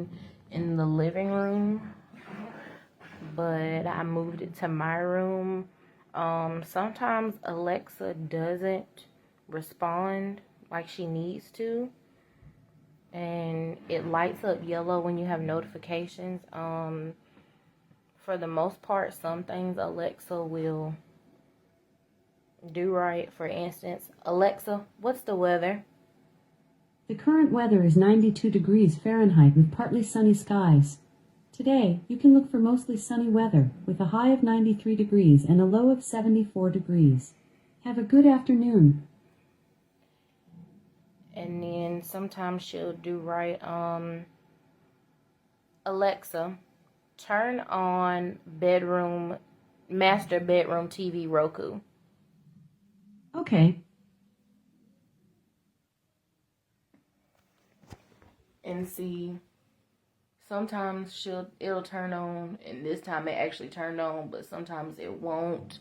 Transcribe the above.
screen in the living room, but I moved it to my room. Sometimes Alexa doesn't respond like she needs to, and it lights up yellow when you have notifications. For the most part, some things Alexa will do right. For instance, Alexa, what's the weather? The current weather is 92 degrees Fahrenheit with partly sunny skies. Today, you can look for mostly sunny weather with a high of 93 degrees and a low of 74 degrees. Have a good afternoon. And then sometimes she'll do right. Alexa, turn on master bedroom TV Roku. Okay. And see, sometimes it'll turn on, and this time it actually turned on, but sometimes it won't.